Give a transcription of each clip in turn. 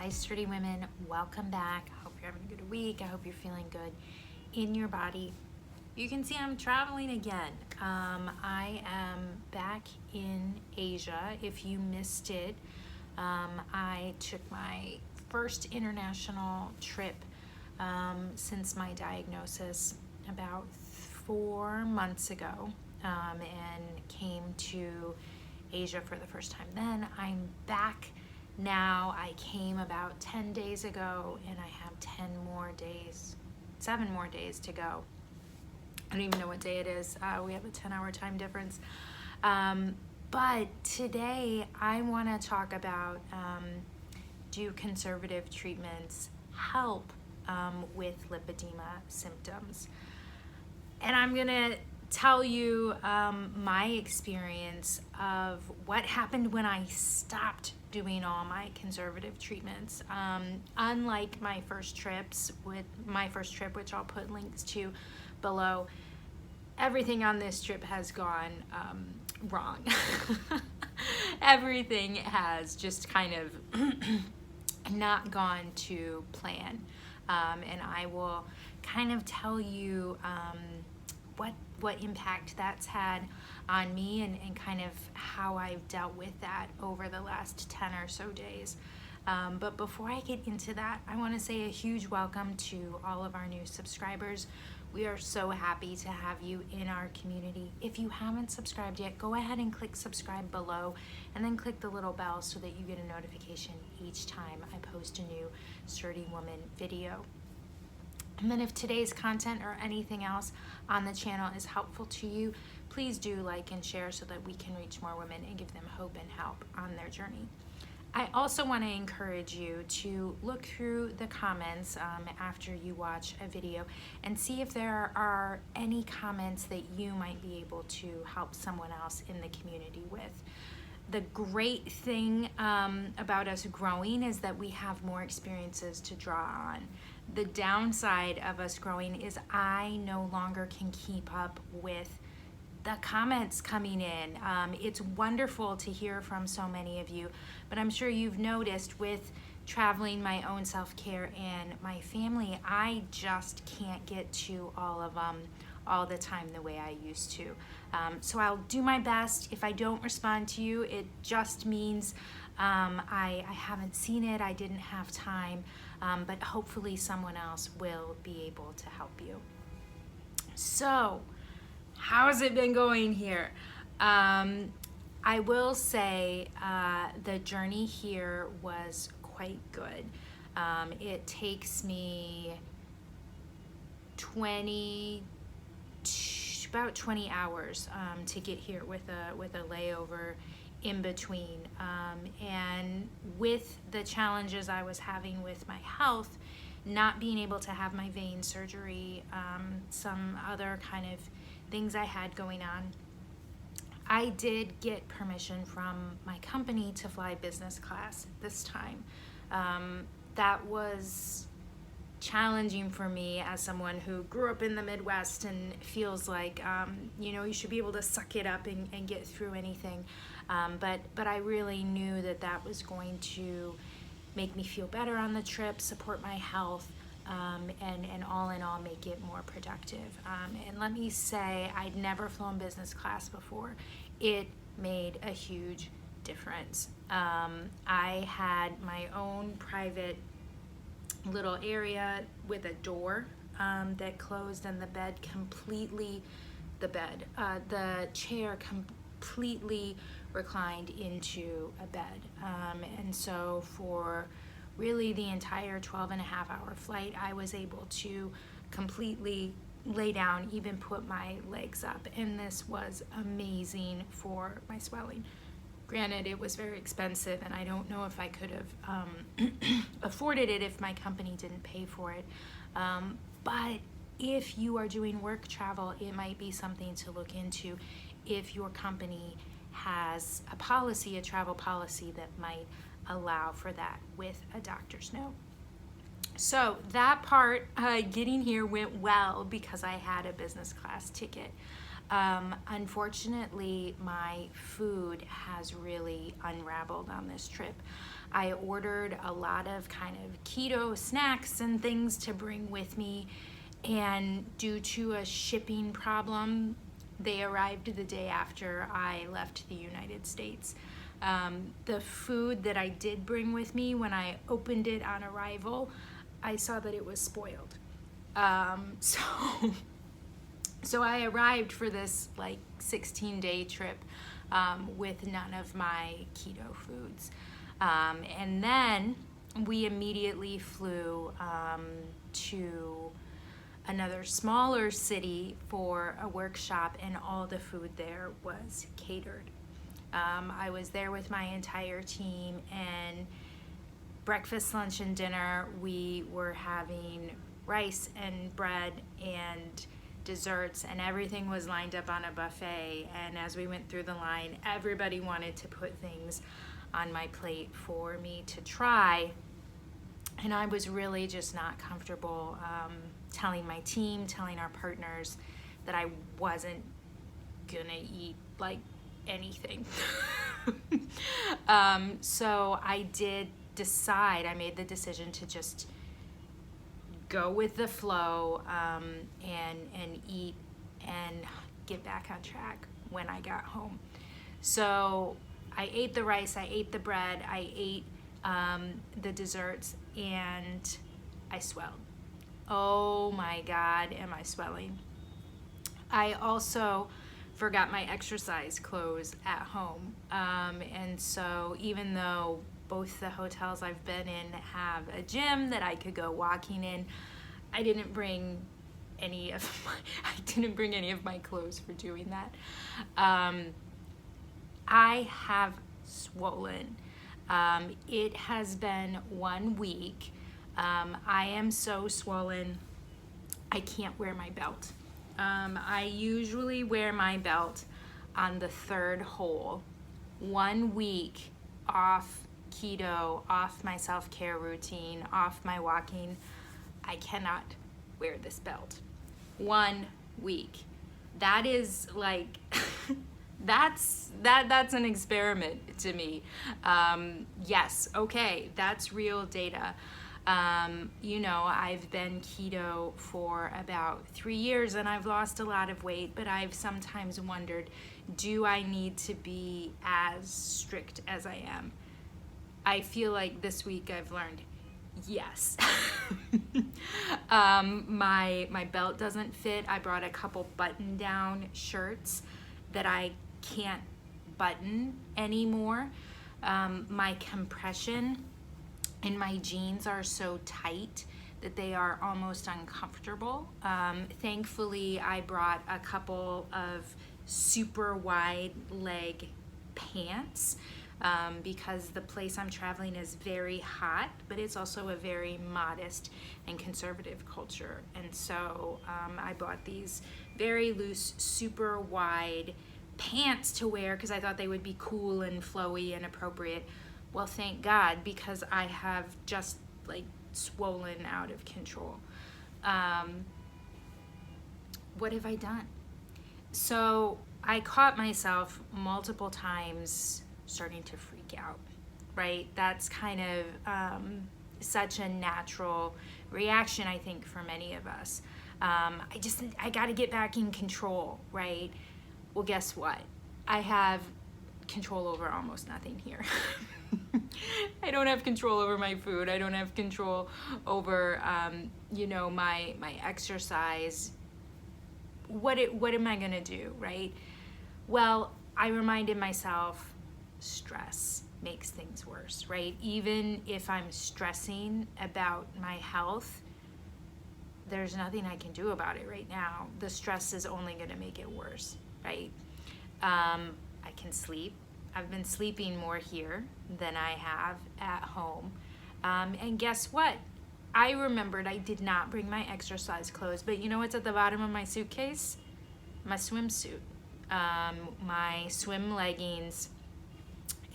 Hi, sturdy women. Welcome back. I hope you're having a good week. I hope you're feeling good in your body. You can see I'm traveling again. I am back in Asia. If you missed it, I took my first international trip since my diagnosis about 4 months ago, and came to Asia for the first time then. I'm back now. I came about 10 days ago and I have 7 more days to go. I don't even know what day it is. We have a 10-hour time difference. But today I want to talk about do conservative treatments help with lipedema symptoms? And I'm going to tell you my experience of what happened when I stopped doing all my conservative treatments. Unlike my first trip, which I'll put links to below, everything on this trip has gone wrong. Everything has just kind of not gone to plan. And I will kind of tell you what impact that's had on me and kind of how I've dealt with that over the last 10 or so days. But before I get into that, I want to say a huge welcome to all of our new subscribers. We are so happy to have you in our community. If you haven't subscribed yet, go ahead and click subscribe below and then click the little bell so that you get a notification each time I post a new Sturdy Woman video. And then if today's content or anything else on the channel is helpful to you, please do like and share so that we can reach more women and give them hope and help on their journey. I also want to encourage you to look through the comments after you watch a video and see if there are any comments that you might be able to help someone else in the community with. The great thing about us growing is that we have more experiences to draw on. The downside of us growing is I no longer can keep up with the comments coming in. It's wonderful to hear from so many of you, but I'm sure you've noticed with traveling, my own self-care, and my family, I just can't get to all of them all the time the way I used to. So I'll do my best. If I don't respond to you, it just means I haven't seen it, I didn't have time, but hopefully someone else will be able to help you. So, how has it been going here? I will say the journey here was quite good. It takes me about 20 hours to get here with a layover in between. And with the challenges I was having with my health, not being able to have my vein surgery, some other kind of things I had going on, I did get permission from my company to fly business class this time. That was challenging for me as someone who grew up in the Midwest and feels like you should be able to suck it up and get through anything. But I really knew that was going to make me feel better on the trip, support my health, and all in all make it more productive. And let me say, I'd never flown business class before. It made a huge difference. I had my own private little area with a door that closed, and the chair completely reclined into a bed. And so for really the entire 12.5-hour flight, I was able to completely lay down, even put my legs up, and this was amazing for my swelling. Granted, it was very expensive, and I don't know if I could have afforded it if my company didn't pay for it. But if you are doing work travel, it might be something to look into if your company has a travel policy that might allow for that with a doctor's note. So that part, getting here went well because I had a business class ticket. Unfortunately, my food has really unraveled on this trip. I ordered a lot of kind of keto snacks and things to bring with me, and due to a shipping problem, they arrived the day after I left the United States. The food that I did bring with me, when I opened it on arrival, I saw that it was spoiled. So so I arrived for this like 16-day trip with none of my keto foods. And then we immediately flew to another smaller city for a workshop, and all the food there was catered. I was there with my entire team, and breakfast, lunch, and dinner, we were having rice and bread and desserts, and everything was lined up on a buffet. And as we went through the line, everybody wanted to put things on my plate for me to try. And I was really just not comfortable telling my team, telling our partners that I wasn't gonna eat like anything. So I made the decision to just go with the flow and eat and get back on track when I got home. So I ate the rice, I ate the bread, I ate the desserts, and I swelled. Oh my God, am I swelling. I also forgot my exercise clothes at home. And so even though both the hotels I've been in have a gym that I could go walking in, I didn't bring any of my clothes for doing that. I have swollen. It has been 1 week. I am so swollen, I can't wear my belt. I usually wear my belt on the 3rd hole. 1 week off keto, off my self-care routine, off my walking, I cannot wear this belt. 1 week. That is like, that's an experiment to me. Yes, okay, that's real data. I've been keto for about 3 years, and I've lost a lot of weight, but I've sometimes wondered, do I need to be as strict as I am? I feel like this week I've learned, yes. My belt doesn't fit. I brought a couple button-down shirts that I can't button anymore. My compression and my jeans are so tight that they are almost uncomfortable. Thankfully, I brought a couple of super wide leg pants because the place I'm traveling is very hot, but it's also a very modest and conservative culture. And so I bought these very loose, super wide pants to wear because I thought they would be cool and flowy and appropriate. Well, thank God, because I have just like swollen out of control. What have I done? So I caught myself multiple times starting to freak out, right? That's kind of such a natural reaction, I think, for many of us. I got to get back in control, right? Well, guess what? I have control over almost nothing here. I don't have control over my food. I don't have control over, my exercise. What am I gonna do, right? Well, I reminded myself, stress makes things worse, right? Even if I'm stressing about my health, there's nothing I can do about it right now. The stress is only gonna make it worse, right? I can sleep. I've been sleeping more here than I have at home. And guess what? I remembered I did not bring my exercise clothes, but you know what's at the bottom of my suitcase? My swimsuit, my swim leggings,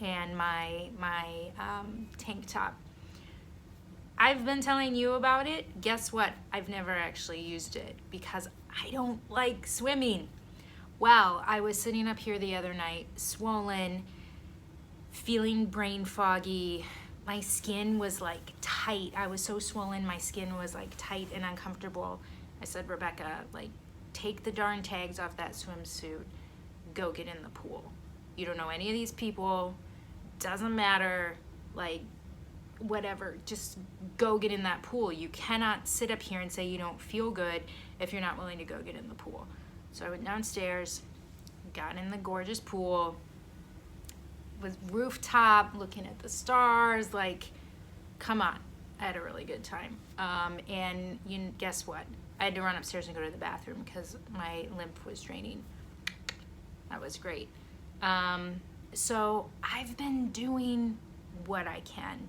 and my tank top. I've been telling you about it. Guess what? I've never actually used it because I don't like swimming. Well, I was sitting up here the other night, swollen, feeling brain foggy. My skin was like tight. I was so swollen, my skin was like tight and uncomfortable. I said, Rebecca, like, take the darn tags off that swimsuit, go get in the pool. You don't know any of these people, doesn't matter, like, whatever, just go get in that pool. You cannot sit up here and say you don't feel good if you're not willing to go get in the pool. So I went downstairs, got in the gorgeous pool, was rooftop, looking at the stars, like, come on. I had a really good time. And guess what? I had to run upstairs and go to the bathroom because my lymph was draining. That was great. So I've been doing what I can.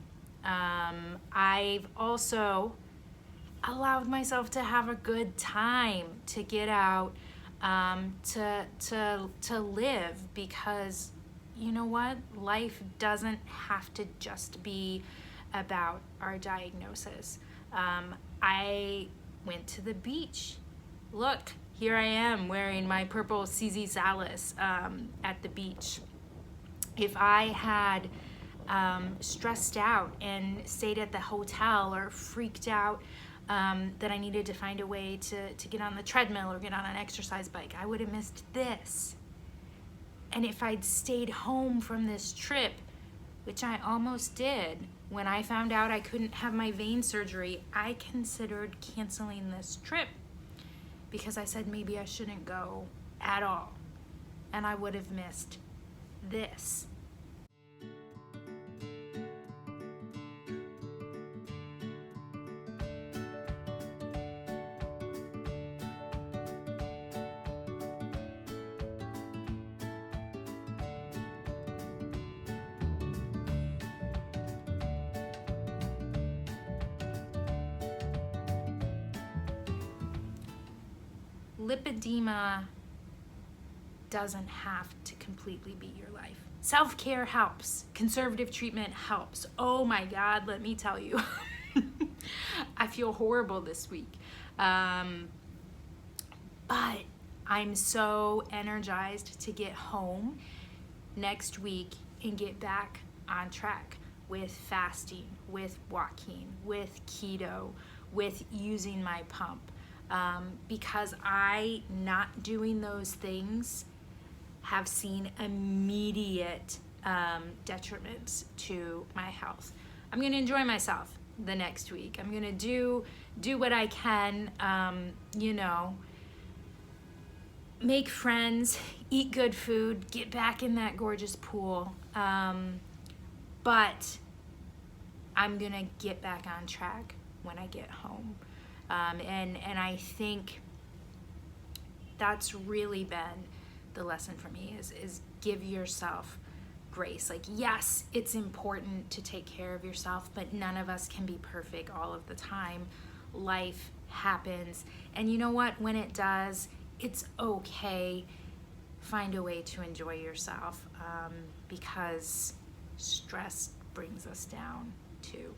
I've also allowed myself to have a good time, to get out, to live, because you know what? Life doesn't have to just be about our diagnosis. I went to the beach. Look, here I am wearing my purple CZ Salis at the beach. If I had stressed out and stayed at the hotel or freaked out that I needed to find a way to get on the treadmill or get on an exercise bike, I would have missed this. And if I'd stayed home from this trip, which I almost did, when I found out I couldn't have my vein surgery, I considered canceling this trip because I said maybe I shouldn't go at all. And I would have missed this. Lipedema doesn't have to completely be your life. Self-care helps. Conservative treatment helps. Oh my God, let me tell you. I feel horrible this week. But I'm so energized to get home next week and get back on track with fasting, with walking, with keto, with using my pump. Because I not doing those things have seen immediate detriments to my health. I'm gonna enjoy myself the next week. I'm gonna do what I can, make friends, eat good food, get back in that gorgeous pool. But I'm gonna get back on track when I get home. And I think that's really been the lesson for me is give yourself grace. Like, yes, it's important to take care of yourself, but none of us can be perfect all of the time. Life happens. And you know what? When it does, it's okay. Find a way to enjoy yourself because stress brings us down too.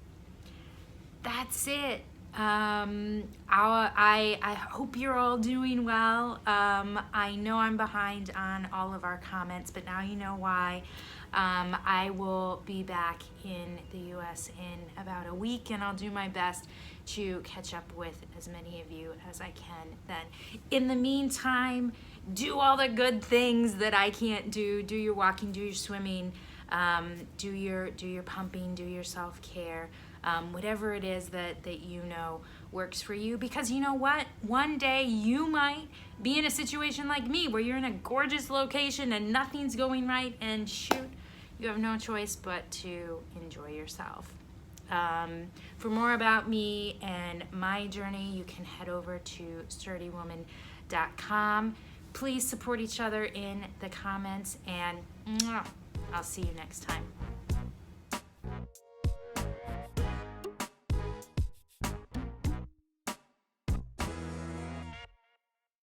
That's it. I hope you're all doing well. I know I'm behind on all of our comments, but now you know why. I will be back in the US in about a week, and I'll do my best to catch up with as many of you as I can then. In the meantime, do all the good things that I can't do. Do your walking, do your swimming, do your pumping, do your self-care. Whatever it is that you know works for you, because you know what? One day you might be in a situation like me where you're in a gorgeous location and nothing's going right, and shoot, you have no choice but to enjoy yourself. For more about me and my journey, you can head over to sturdywoman.com. Please support each other in the comments, and I'll see you next time.